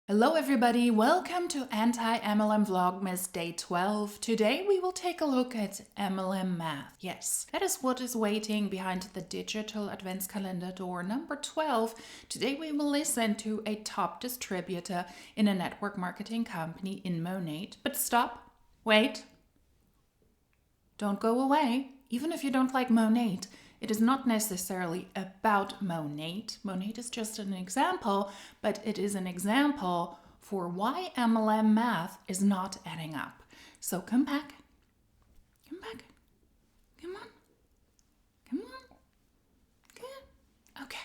Hello everybody, welcome to Anti-MLM Vlogmas Day 12. Today we will take a look at MLM Math. Yes, that is what is waiting behind the digital advents calendar door number 12. Today we will listen to a top distributor in a network marketing company in Monat. But stop, wait, don't go away. Even if you don't like Monat, it is not necessarily about Monat. Monat is just an example, but it is an example for why MLM Math is not adding up. So come back, come on, good, okay.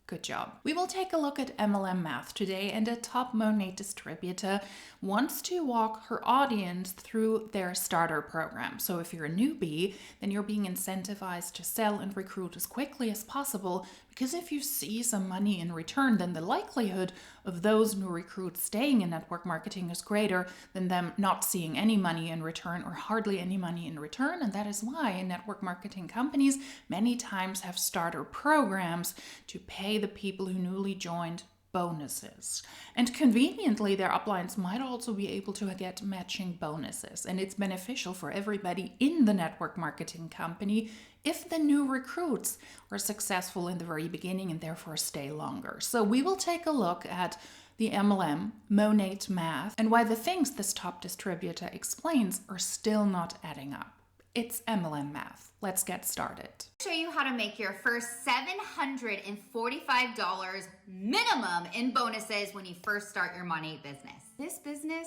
Good job. We will take a look at MLM Math today, and a top Monat distributor wants to walk her audience through their starter program. So if you're a newbie, then you're being incentivized to sell and recruit as quickly as possible, because if you see some money in return, then the likelihood of those new recruits staying in network marketing is greater than them not seeing any money in return or hardly any money in return. And that is why network marketing companies many times have starter programs to pay the people who newly joined bonuses. And conveniently, their uplines might also be able to get matching bonuses. And it's beneficial for everybody in the network marketing company if the new recruits are successful in the very beginning and therefore stay longer. So we will take a look at the MLM Monat Math and why the things this top distributor explains are still not adding up. It's MLM Math. Let's get started. Show you how to make your first $745 minimum in bonuses when you first start your Monat business. This business,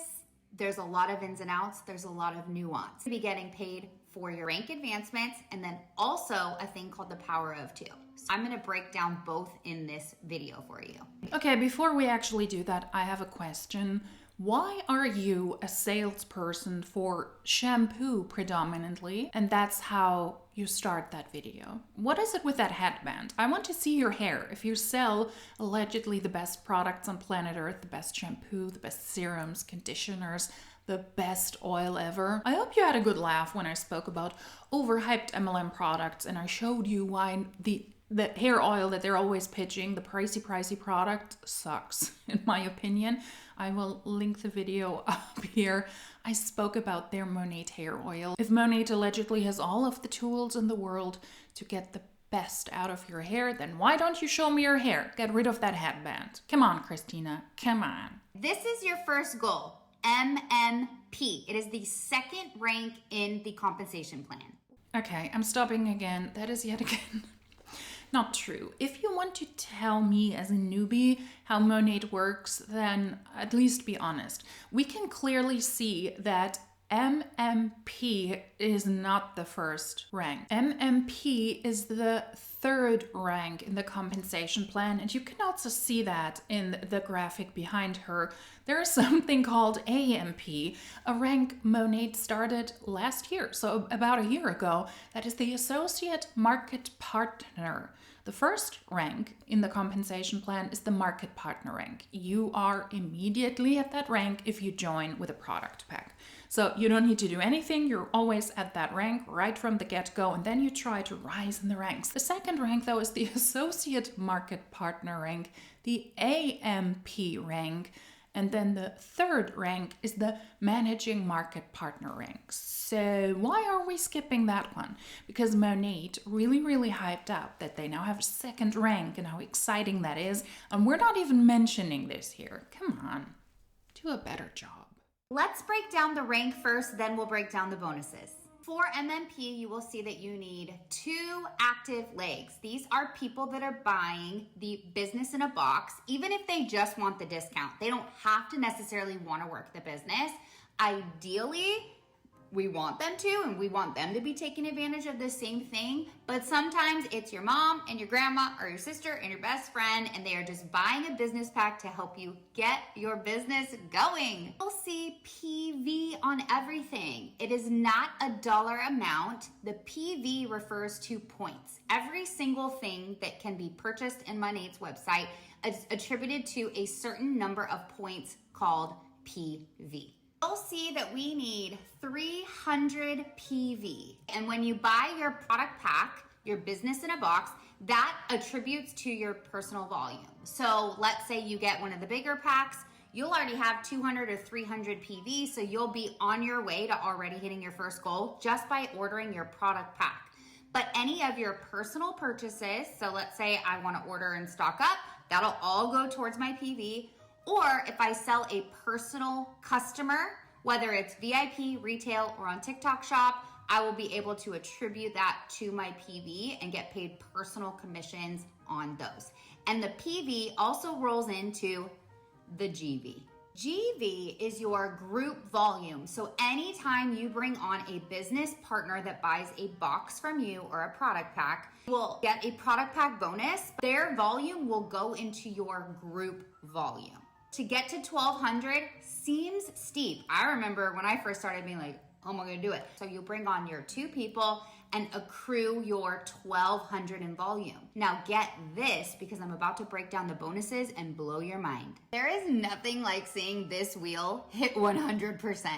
there's a lot of ins and outs. There's a lot of nuance. You'll be getting paid for your rank advancements and then also a thing called the power of two. So I'm going to break down both in this video for you. Okay, before we actually do that, I have a question. Why are you a salesperson for shampoo predominantly, and that's how you start that video? What is it with that headband? I want to see your hair. If you sell allegedly the best products on planet Earth, the best shampoo, the best serums, conditioners, the best oil ever. I hope you had a good laugh when I spoke about overhyped MLM products and I showed you why the hair oil that they're always pitching, the pricey product, sucks, in my opinion. I will link the video up here. I spoke about their Monat hair oil. If Monat allegedly has all of the tools in the world to get the best out of your hair, then why don't you show me your hair? Get rid of that headband. Come on, Christina, come on. This is your first goal, MMP. It is the second rank in the compensation plan. Okay, I'm stopping again. That is yet again not true. If you want to tell me as a newbie how Monat works, then at least be honest. We can clearly see that MMP is not the first rank. MMP is the third rank in the compensation plan, and you can also see that in the graphic behind her. There is something called AMP, a rank Monat started last year, so about a year ago. That is the Associate Market Partner. The first rank in the compensation plan is the Market Partner rank. You are immediately at that rank if you join with a product pack. So you don't need to do anything. You're always at that rank right from the get-go, and then you try to rise in the ranks. The second rank, though, is the Associate Market Partner rank, the AMP rank, and then the third rank is the Managing Market Partner rank. So why are we skipping that one? Because Monat really hyped up that they now have a second rank and how exciting that is. And we're not even mentioning this here. Come on, do a better job. Let's break down the rank first, then we'll break down the bonuses. For MMP, you will see that you need 2 active legs. These are people that are buying the business in a box, even if they just want the discount. They don't have to necessarily want to work the business. Ideally, we want them to, and we want them to be taking advantage of the same thing. But sometimes it's your mom and your grandma or your sister and your best friend, and they are just buying a business pack to help you get your business going. You'll see PV on everything. It is not a dollar amount. The PV refers to points. Every single thing that can be purchased in Monat's website is attributed to a certain number of points called PV. You'll see that we need 300 PV. And when you buy your product pack, your business in a box, that attributes to your personal volume. So let's say you get one of the bigger packs, you'll already have 200 or 300 PV, so you'll be on your way to already hitting your first goal just by ordering your product pack. But any of your personal purchases, so let's say I want to order and stock up, that'll all go towards my PV. Or if I sell a personal customer, whether it's VIP, retail, or on TikTok Shop, I will be able to attribute that to my PV and get paid personal commissions on those. And the PV also rolls into the GV. GV is your group volume. So anytime you bring on a business partner that buys a box from you or a product pack, you will get a product pack bonus. Their volume will go into your group volume. To get to 1,200 seems steep. I remember when I first started being like, how am I gonna do it? So you bring on your 2 people and accrue your 1,200 in volume. Now get this, because I'm about to break down the bonuses and blow your mind. There is nothing like seeing this wheel hit 100%.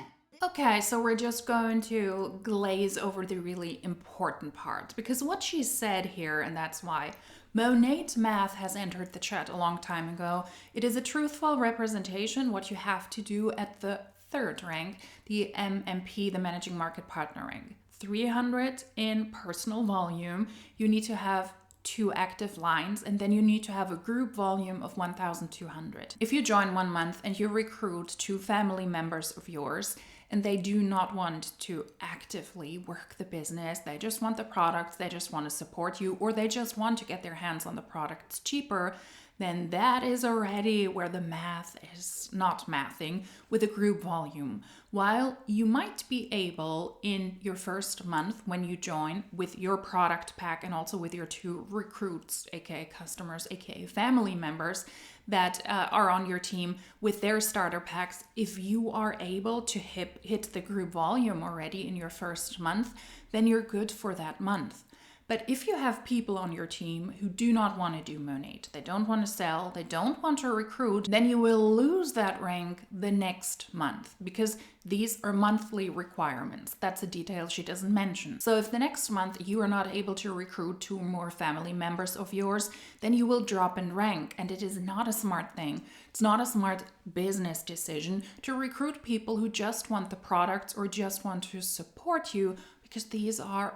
Okay, so we're just going to glaze over the really important part, because what she said here, and that's why MLM Math has entered the chat a long time ago, it is a truthful representation what you have to do at the 3rd rank, the MMP, the Managing Market Partner rank. 300 in personal volume, you need to have 2 active lines, and then you need to have a group volume of 1,200. If you join 1 month and you recruit 2 family members of yours, and they do not want to actively work the business, they just want the products, they just want to support you, or they just want to get their hands on the products cheaper, then that is already where the math is not mathing with a group volume. While you might be able in your first month when you join with your product pack and also with your 2 recruits, aka customers, aka family members that are on your team with their starter packs, if you are able to hit the group volume already in your first month, then you're good for that month. But if you have people on your team who do not want to do monat, they don't want to sell, they don't want to recruit, then you will lose that rank the next month, because these are monthly requirements. That's a detail she doesn't mention. So if the next month you are not able to recruit 2 more family members of yours, then you will drop in rank, and it is not a smart thing. It's not a smart business decision to recruit people who just want the products or just want to support you, because these are,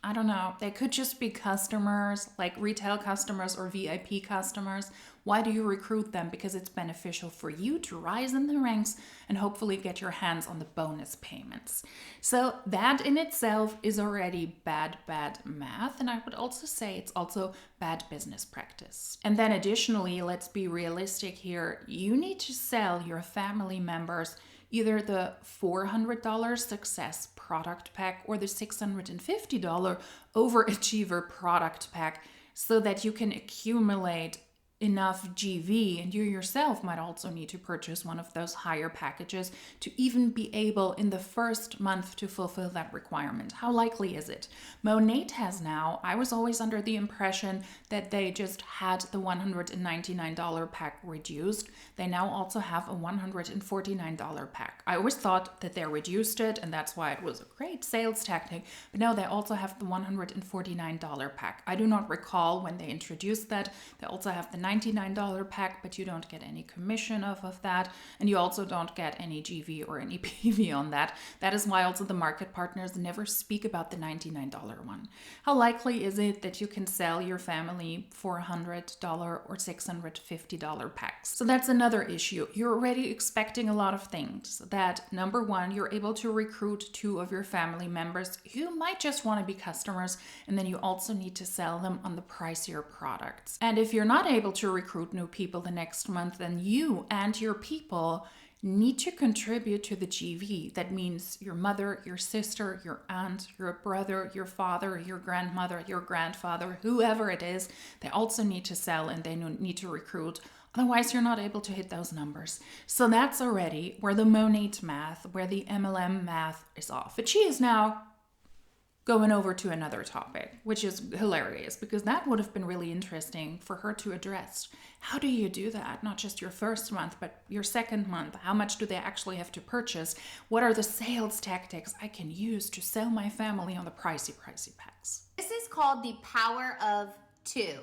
I don't know, they could just be customers, like retail customers or VIP customers. Why do you recruit them? Because it's beneficial for you to rise in the ranks and hopefully get your hands on the bonus payments. So that in itself is already bad math. And I would also say it's also bad business practice. And then additionally, let's be realistic here. You need to sell your family members either the $400 success product pack or the $650 overachiever product pack, so that you can accumulate enough GV, and you yourself might also need to purchase one of those higher packages to even be able in the first month to fulfill that requirement. How likely is it? Monat has now, I was always under the impression that they just had the $199 pack reduced. They now also have a $149 pack. I always thought that they reduced it and that's why it was a great sales tactic, but now they also have the $149 pack. I do not recall when they introduced that. They also have the $99 pack, but you don't get any commission off of that, and you also don't get any GV or any PV on that. That is why also the market partners never speak about the $99 one. How likely is it that you can sell your family $400 or $650 packs? So that's another issue. You're already expecting a lot of things. That number one, you're able to recruit 2 of your family members who might just want to be customers, and then you also need to sell them on the pricier products. And if you're not able to recruit new people the next month, then you and your people need to contribute to the GV. That means your mother, your sister, your aunt, your brother, your father, your grandmother, your grandfather, whoever it is, they also need to sell and they need to recruit. Otherwise, you're not able to hit those numbers. So that's already where the monat math, where the MLM math is off. But she is now going over to another topic, which is hilarious because that would have been really interesting for her to address. How do you do that? Not just your first month, but your second month. How much do they actually have to purchase? What are the sales tactics I can use to sell my family on the pricey packs? This is called the power of 2.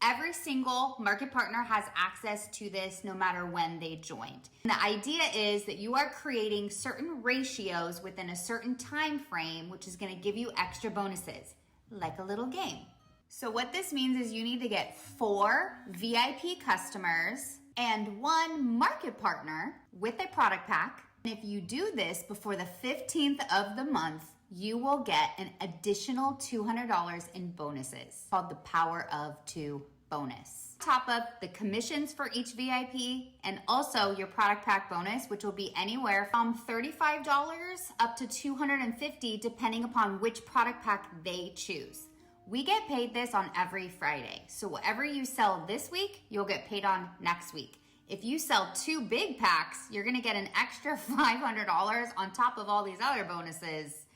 Every single market partner has access to this no matter when they joined. And the idea is that you are creating certain ratios within a certain time frame, which is going to give you extra bonuses, like a little game. So what this means is you need to get 4 VIP customers and 1 market partner with a product pack. And if you do this before the 15th of the month, you will get an additional $200 in bonuses called the Power of 2 bonus. Top up the commissions for each VIP and also your product pack bonus, which will be anywhere from $35 up to $250 depending upon which product pack they choose. We get paid this on every Friday. So whatever you sell this week, you'll get paid on next week. If you sell 2 big packs, you're gonna get an extra $500 on top of all these other bonuses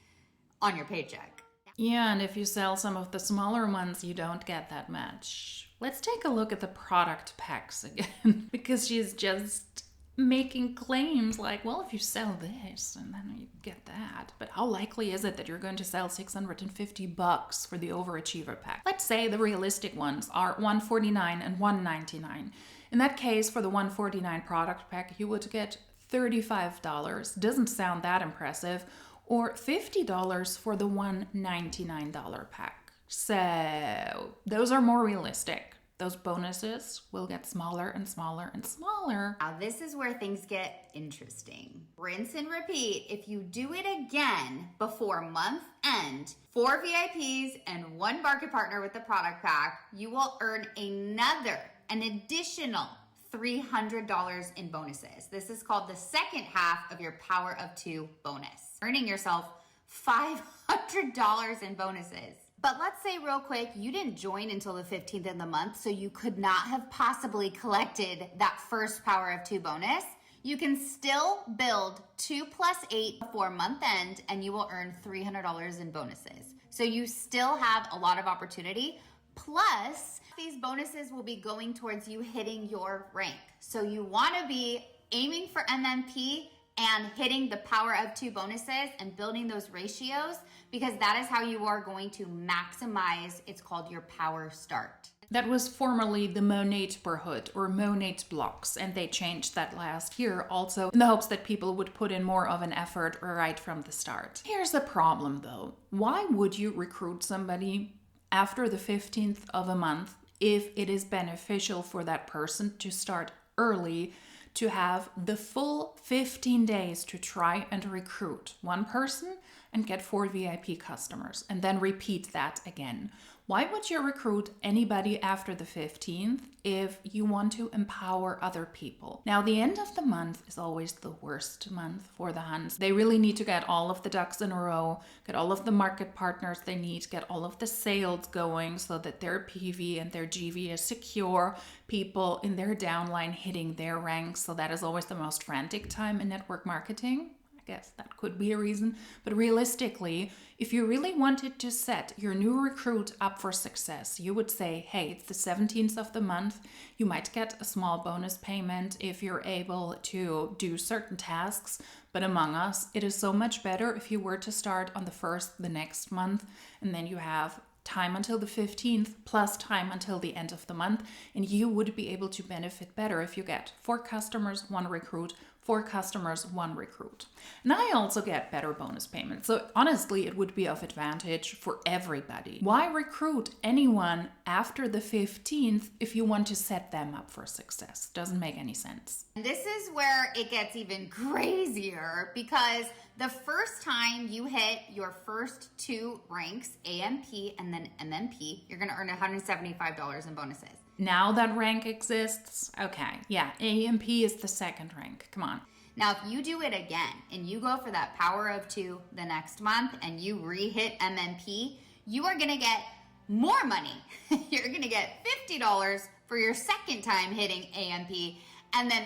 on your paycheck. Yeah, and if you sell some of the smaller ones, you don't get that much. Let's take a look at the product packs again, because she's just making claims like, well, if you sell this and then you get that, but how likely is it that you're going to sell $650 for the overachiever pack? Let's say the realistic ones are $149 and $199. In that case, for the $149 product pack, you would get $35. Doesn't sound that impressive. Or $50 for the $199 pack. So those are more realistic. Those bonuses will get smaller and smaller and smaller. Now this is where things get interesting. Rinse and repeat. If you do it again before month end, 4 VIPs and 1 market partner with the product pack, you will earn an additional $300 in bonuses. This is called the second half of your Power of 2 bonus, earning yourself $500 in bonuses. But let's say real quick, you didn't join until the 15th of the month, so you could not have possibly collected that first Power of 2 bonus. You can still build 2 + 8 before month end, and you will earn $300 in bonuses. So you still have a lot of opportunity. Plus, these bonuses will be going towards you hitting your rank. So you want to be aiming for MMP and hitting the Power of 2 bonuses and building those ratios, because that is how you are going to maximize, it's called your power start. That was formerly the monat per hood or monat blocks, and they changed that last year also in the hopes that people would put in more of an effort right from the start. Here's the problem though. Why would you recruit somebody after the 15th of a month if it is beneficial for that person to start early, to have the full 15 days to try and recruit 1 person and get 4 VIP customers and then repeat that again? Why would you recruit anybody after the 15th if you want to empower other people? Now, the end of the month is always the worst month for the Huns. They really need to get all of the ducks in a row, get all of the market partners they need, get all of the sales going so that their PV and their GV is secure, people in their downline hitting their ranks. So that is always the most frantic time in network marketing. I guess that could be a reason. But realistically, if you really wanted to set your new recruit up for success, you would say, hey, it's the 17th of the month. You might get a small bonus payment if you're able to do certain tasks. But among us, it is so much better if you were to start on the 1st the next month, and then you have time until the 15th plus time until the end of the month, and you would be able to benefit better if you get 4 customers, 1 recruit, 4 customers, 1 recruit. And I also get better bonus payments. So honestly, it would be of advantage for everybody. Why recruit anyone after the 15th if you want to set them up for success? Doesn't make any sense. And this is where it gets even crazier, because the first time you hit your first 2 ranks, AMP and then MMP, you're going to earn $175 in bonuses. Now that rank exists, okay, yeah, AMP is the 2nd rank. Come on. Now, if you do it again and you go for that Power of 2 the next month and you re-hit MMP, you are going to get more money. You're going to get $50 for your second time hitting AMP, and then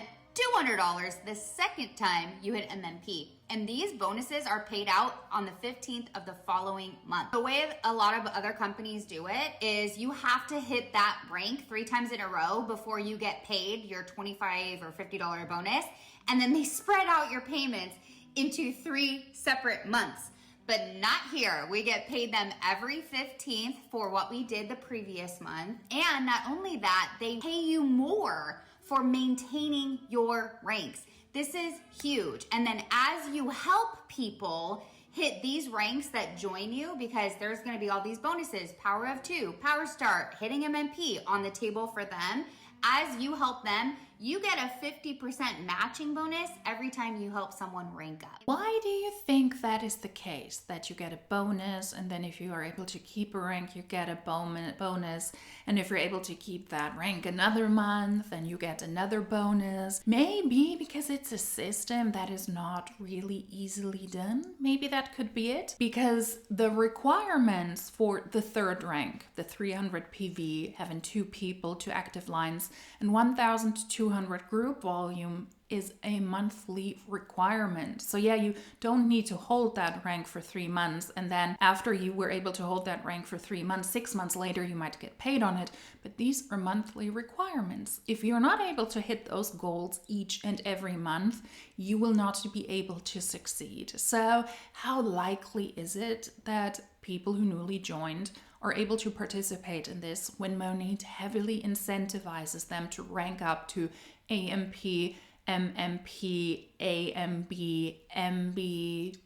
$200 the second time you hit MMP. And these bonuses are paid out on the 15th of the following month. The way a lot of other companies do it is you have to hit that rank 3 times in a row before you get paid your $25 or $50 bonus. And then they spread out your payments into 3 separate months. But not here. We get paid them every 15th for what we did the previous month. And not only that, they pay you more for maintaining your ranks. This is huge. And then as you help people hit these ranks that join you, because there's going to be all these bonuses, power of 2, power start, hitting MMP on the table for them. As you help them, you get a 50% matching bonus every time you help someone rank up. Why do you think that is the case? That you get a bonus, and then if you are able to keep a rank, you get a bonus. And if you're able to keep that rank another month, then you get another bonus. Maybe because it's a system that is not really easily done. Maybe that could be it. Because the requirements for the third rank, the 300 PV, having 2 people, 2 active lines, and 1,200 group volume is a monthly requirement. So yeah, you don't need to hold that rank for 3 months, and then after you were able to hold that rank for 3 months, 6 months later you might get paid on it, but these are monthly requirements. If you're not able to hit those goals each and every month, you will not be able to succeed. So how likely is it that people who newly joined are able to participate in this when Monat heavily incentivizes them to rank up to AMP, MMP, AMB, MB?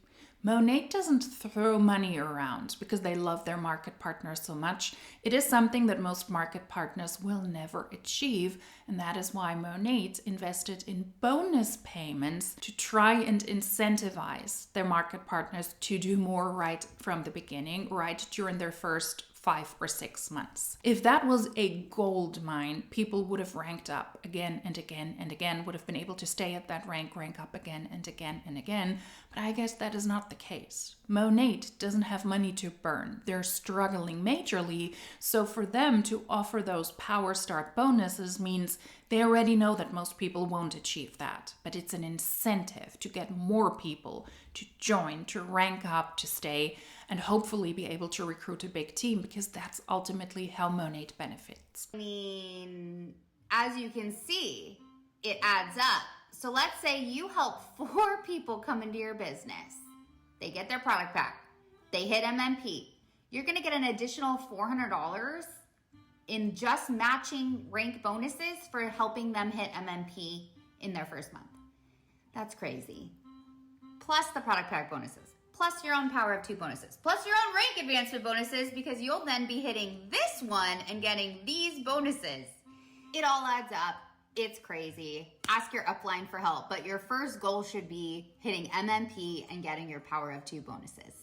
Monat doesn't throw money around because they love their market partners so much. It is something that most market partners will never achieve, and that is why Monat invested in bonus payments to try and incentivize their market partners to do more right from the beginning, right during their first 5 or 6 months. If that was a gold mine, people would have ranked up again and again and again, would have been able to stay at that rank up again and again and again. But I guess that is not the case. Monat doesn't have money to burn. They're struggling majorly. So for them to offer those power start bonuses means they already know that most people won't achieve that. But it's an incentive to get more people to join, to rank up, to stay, and hopefully be able to recruit a big team, because that's ultimately how Monat benefits. I mean, as you can see, it adds up. So let's say you help 4 people come into your business. They get their product pack. They hit MMP. You're going to get an additional $400 in just matching rank bonuses for helping them hit MMP in their first month. That's crazy. Plus the product pack bonuses, plus your own power of 2 bonuses, plus your own rank advancement bonuses, because you'll then be hitting this one and getting these bonuses. It all adds up. It's crazy. Ask your upline for help, but your first goal should be hitting MMP and getting your power of 2 bonuses.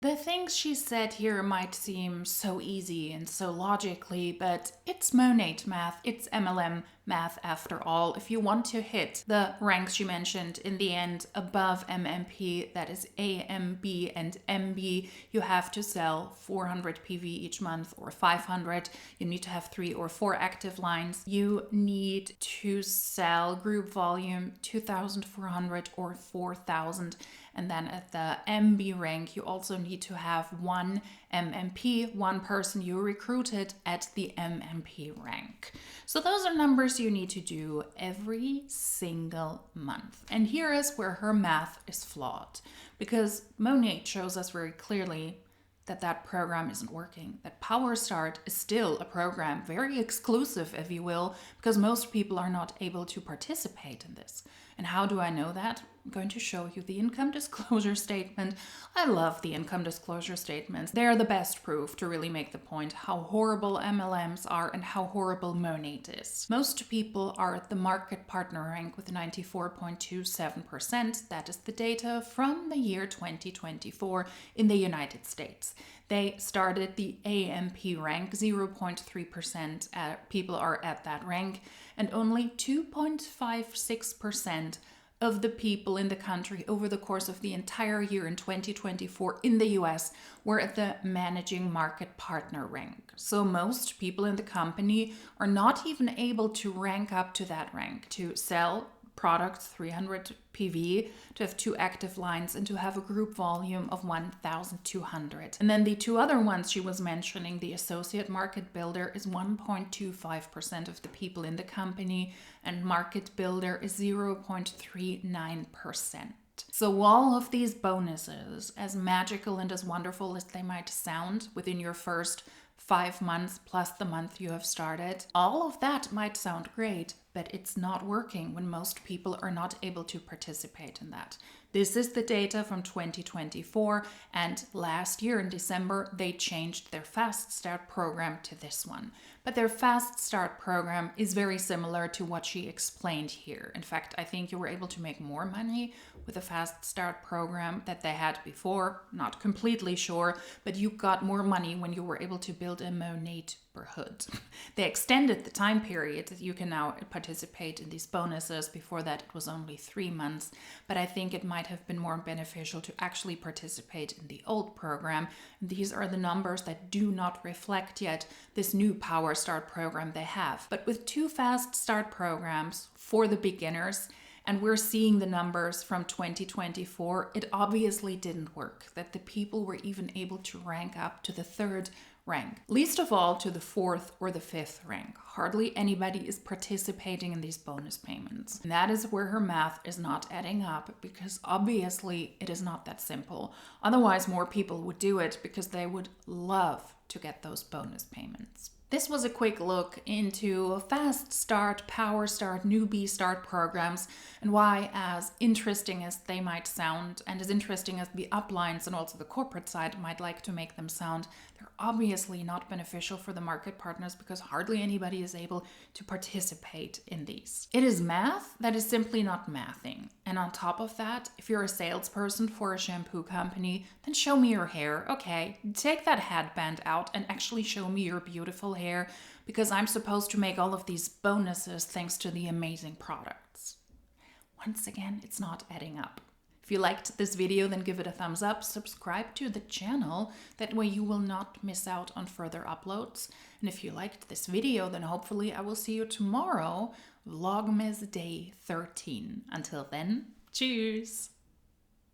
The things she said here might seem so easy and so logically, but it's Monat math, it's MLM math after all. If you want to hit the ranks she mentioned in the end above MMP, that is AMB and MB, you have to sell 400 PV each month or 500. You need to have 3 or 4 active lines. You need to sell group volume 2,400 or 4,000. And then at the MB rank, you also need to have 1 MMP, 1 person you recruited at the MMP rank. So those are numbers you need to do every single month. And here is where her math is flawed, because Monat shows us very clearly that that program isn't working. That Power Start is still a program, very exclusive, if you will, because most people are not able to participate in this. And how do I know that? I'm going to show you the income disclosure statement. I love the income disclosure statements. They're the best proof to really make the point how horrible MLMs are and how horrible Monat is. Most people are at the market partner rank with 94.27%. That is the data from the year 2024 in the United States. They started the AMP rank, 0.3% people are at that rank, and only 2.56% of the people in the country over the course of the entire year in 2024 in the US were at the managing market partner rank. So most people in the company are not even able to rank up to that rank, to sell products 300 PV, to have 2 active lines, and to have a group volume of 1,200. And then the 2 other ones she was mentioning, the associate market builder is 1.25% of the people in the company, and market builder is 0.39%. So all of these bonuses, as magical and as wonderful as they might sound within your first 5 months plus the month you have started, all of that might sound great, but it's not working when most people are not able to participate in that. This is the data from 2024, and last year in December, they changed their Fast Start program to this one. But their Fast Start program is very similar to what she explained here. In fact, I think you were able to make more money with the Fast Start program that they had before. Not completely sure, but you got more money when you were able to build a monat per hood. They extended the time period that you can now participate in these bonuses. Before that, it was only 3 months, but I think it might have been more beneficial to actually participate in the old program. These are the numbers that do not reflect yet this new Power Start program they have. But with 2 Fast Start programs for the beginners, and we're seeing the numbers from 2024, it obviously didn't work, that the people were even able to rank up to the 3rd rank. Least of all to the 4th or the 5th rank. Hardly anybody is participating in these bonus payments. And that is where her math is not adding up, because obviously it is not that simple. Otherwise, more people would do it because they would love to get those bonus payments. This was a quick look into Fast Start, Power Start, Newbie Start programs, and why, as interesting as they might sound, and as interesting as the uplines and also the corporate side might like to make them sound, they're obviously not beneficial for the market partners because hardly anybody is able to participate in these. It is math that is simply not mathing. And on top of that, if you're a salesperson for a shampoo company, then show me your hair. Okay, take that headband out and actually show me your beautiful hair, because I'm supposed to make all of these bonuses thanks to the amazing products. Once again, it's not adding up. If you liked this video, then give it a thumbs up, subscribe to the channel, that way you will not miss out on further uploads. And if you liked this video, then hopefully I will see you tomorrow, Vlogmas Day 13. Until then, cheers!